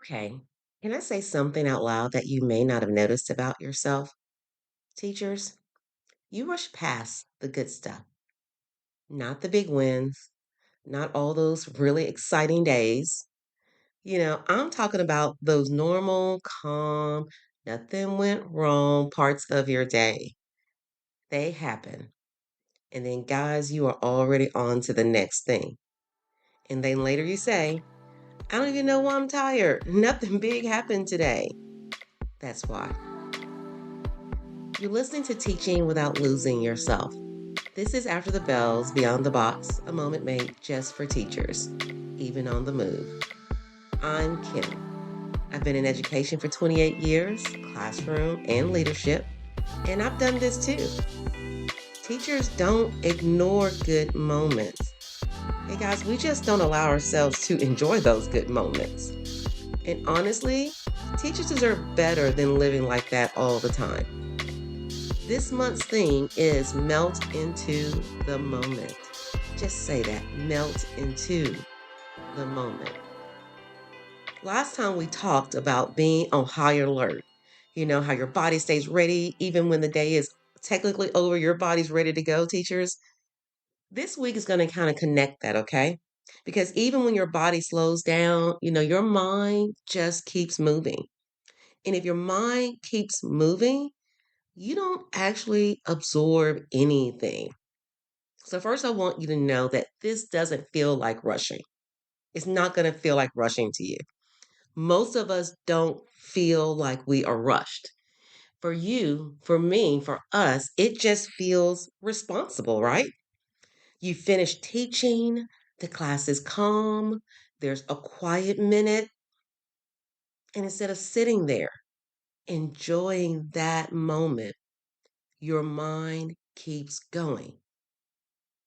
Okay. Can I say something out loud that you may not have noticed about yourself? Teachers, you rush past the good stuff, not the big wins, not all those really exciting days. I'm talking about those normal, calm, nothing went wrong parts of your day. They happen. And then, guys, you are already on to the next thing. And then later you say, I don't even know why I'm tired. Nothing big happened today. That's why. You're listening to Teaching Without Losing Yourself. This is After the Bells, Beyond the Box, a moment made just for teachers, even on the move. I'm Kim. I've been in education for 28 years, classroom and leadership, and I've done this too. Teachers don't ignore good moments. Hey guys, we just don't allow ourselves to enjoy those good moments. And honestly, teachers deserve better than living like that all the time. This month's theme is melt into the moment. Just say that, melt into the moment. Last time we talked about being on high alert. You know, how your body stays ready even when the day is technically over, your body's ready to go, teachers. This week is going to kind of connect that, okay? Because even when your body slows down, your mind just keeps moving. And if your mind keeps moving, you don't actually absorb anything. So, first, I want you to know that this doesn't feel like rushing. It's not going to feel like rushing to you. Most of us don't feel like we are rushed. For you, for me, for us, it just feels responsible, right? You finish teaching, the class is calm, there's a quiet minute, and instead of sitting there enjoying that moment, your mind keeps going.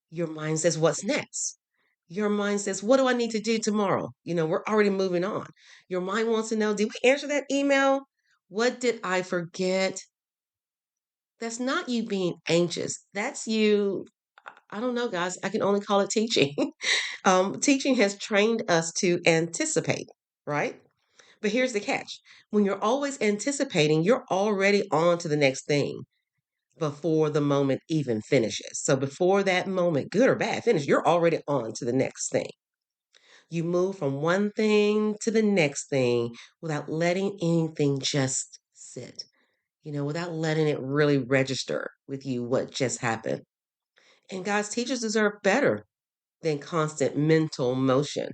Your mind says, what's next? Your mind says, what do I need to do tomorrow? We're already moving on. Your mind wants to know, did we answer that email? What did I forget? That's not you being anxious. That's you. I don't know, guys. I can only call it teaching. Teaching has trained us to anticipate, right? But here's the catch: when you're always anticipating, you're already on to the next thing before the moment even finishes. So before that moment, good or bad, finish, you're already on to the next thing. You move from one thing to the next thing without letting anything just sit, without letting it really register with you what just happened. And guys, teachers deserve better than constant mental motion.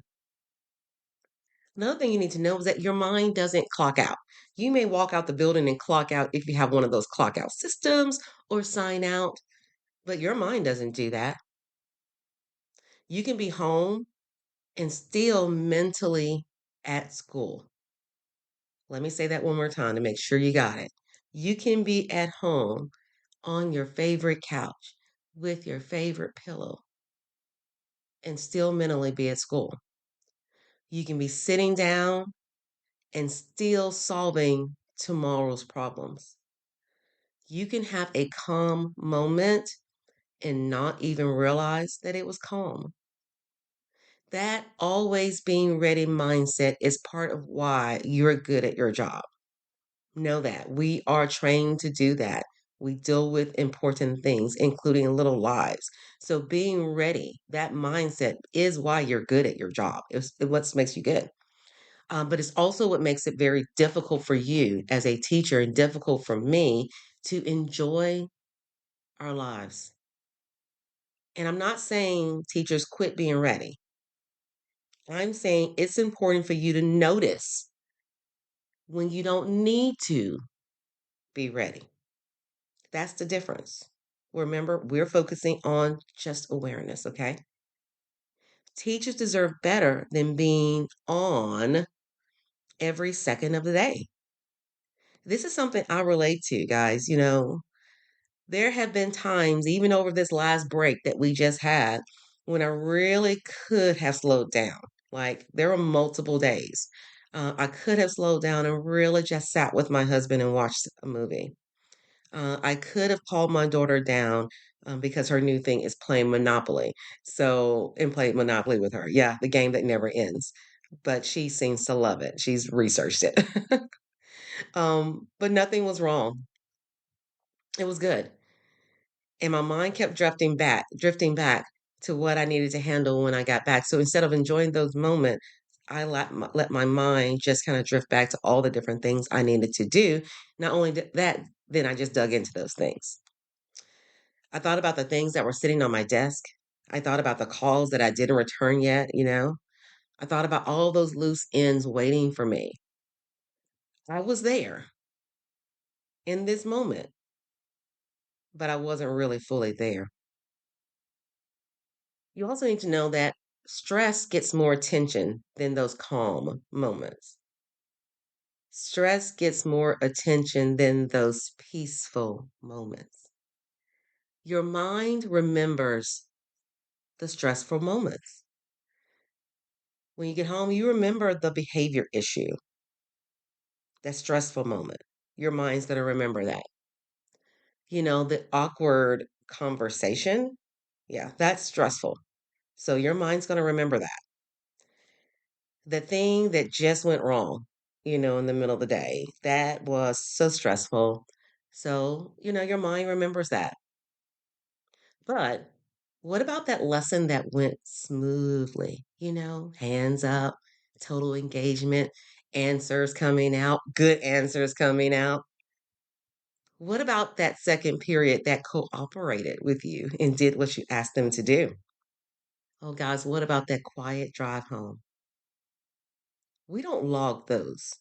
Another thing you need to know is that your mind doesn't clock out. You may walk out the building and clock out if you have one of those clock out systems or sign out, but your mind doesn't do that. You can be home and still mentally at school. Let me say that one more time to make sure you got it. You can be at home on your favorite couch with your favorite pillow and still mentally be at school. You can be sitting down and still solving tomorrow's problems. You can have a calm moment and not even realize that it was calm. That always being ready mindset is part of why you're good at your job. Know that we are trained to do that. We deal with important things, including little lives. So being ready, that mindset is why you're good at your job. It's what makes you good. But it's also what makes it very difficult for you as a teacher and difficult for me to enjoy our lives. And I'm not saying teachers quit being ready. I'm saying it's important for you to notice when you don't need to be ready. That's the difference. Remember, we're focusing on just awareness, okay? Teachers deserve better than being on every second of the day. This is something I relate to, guys. There have been times, even over this last break that we just had, when I really could have slowed down. Like, there were multiple days. I could have slowed down and really just sat with my husband and watched a movie. I could have called my daughter down because her new thing is playing Monopoly. And played Monopoly with her. Yeah, the game that never ends. but she seems to love it. She's researched it. But nothing was wrong. It was good. And my mind kept drifting back to what I needed to handle when I got back. So instead of enjoying those moments, I let my mind just kind of drift back to all the different things I needed to do. Not only that, then I just dug into those things. I thought about the things that were sitting on my desk. I thought about the calls that I didn't return yet. I thought about all those loose ends waiting for me. I was there in this moment, but I wasn't really fully there. You also need to know that stress gets more attention than those calm moments. Stress gets more attention than those peaceful moments. Your mind remembers the stressful moments. When you get home, you remember the behavior issue, that stressful moment. Your mind's going to remember that. The awkward conversation. Yeah, that's stressful. So your mind's going to remember that. The thing that just went wrong, in the middle of the day, that was so stressful. So, your mind remembers that. But what about that lesson that went smoothly? Hands up, total engagement, answers coming out, good answers coming out. What about that second period that cooperated with you and did what you asked them to do? Oh, guys, what about that quiet drive home? We don't log those.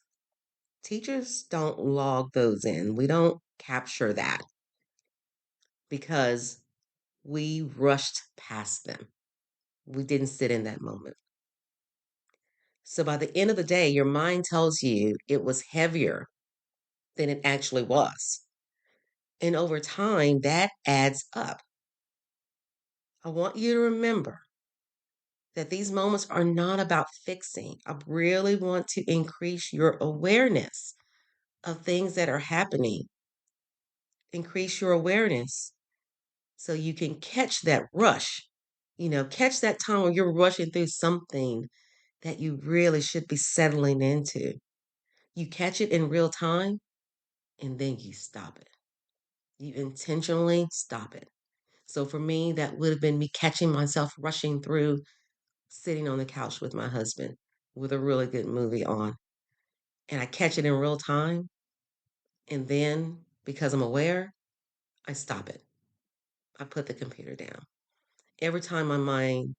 Teachers don't log those in. We don't capture that because we rushed past them. We didn't sit in that moment. So by the end of the day, your mind tells you it was heavier than it actually was. And over time, that adds up. I want you to remember that these moments are not about fixing. I really want to increase your awareness of things that are happening. Increase your awareness so you can catch that rush. Catch that time when you're rushing through something that you really should be settling into. You catch it in real time and then you stop it. You intentionally stop it. So for me, that would have been me catching myself rushing through, sitting on the couch with my husband with a really good movie on. And I catch it in real time. And then because I'm aware, I stop it. I put the computer down. Every time my mind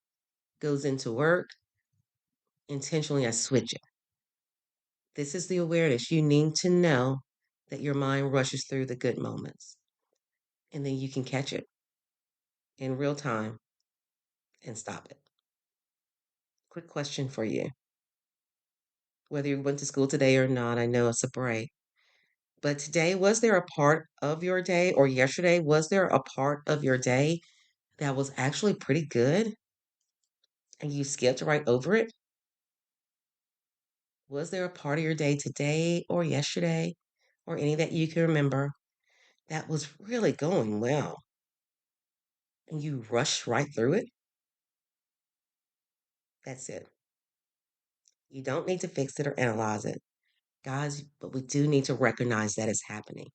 goes into work, intentionally I switch it. This is the awareness. You need to know that your mind rushes through the good moments. And then you can catch it in real time and stop it. Quick question for you. Whether you went to school today or not, I know it's a break. But today, was there a part of your day, or yesterday, was there a part of your day that was actually pretty good and you skipped right over it? Was there a part of your day today or yesterday or any that you can remember that was really going well and you rushed right through it? That's it. You don't need to fix it or analyze it, guys, but we do need to recognize that it's happening.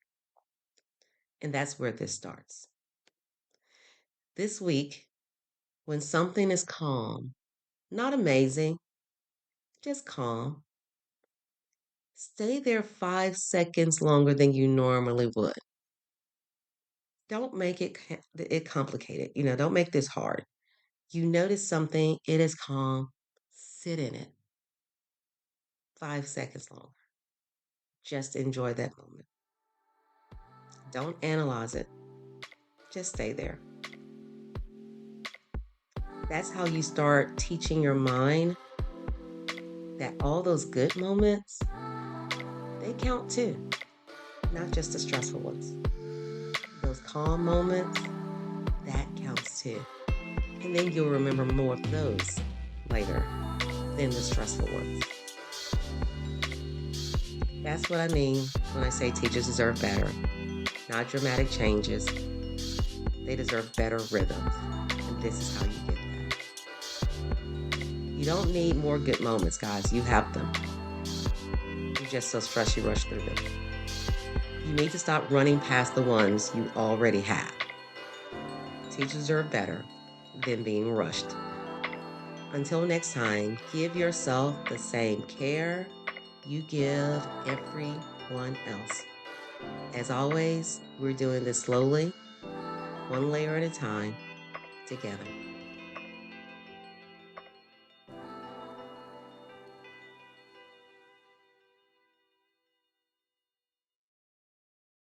And that's where this starts. This week, when something is calm, not amazing, just calm, stay there 5 seconds longer than you normally would. Don't make it complicated. Don't make this hard. You notice something, it is calm, sit in it 5 seconds longer. Just enjoy that moment. Don't analyze it. Just stay there. That's how you start teaching your mind that all those good moments, they count too, not just the stressful ones. Those calm moments, that counts too. And then you'll remember more of those later than the stressful ones. That's what I mean when I say teachers deserve better. Not dramatic changes. They deserve better rhythms. And this is how you get that. You don't need more good moments, guys. You have them. You're just so stressed you rush through them. You need to stop running past the ones you already have. Teachers deserve better than being rushed. Until next time, give yourself the same care you give everyone else. As always, we're doing this slowly, one layer at a time, together.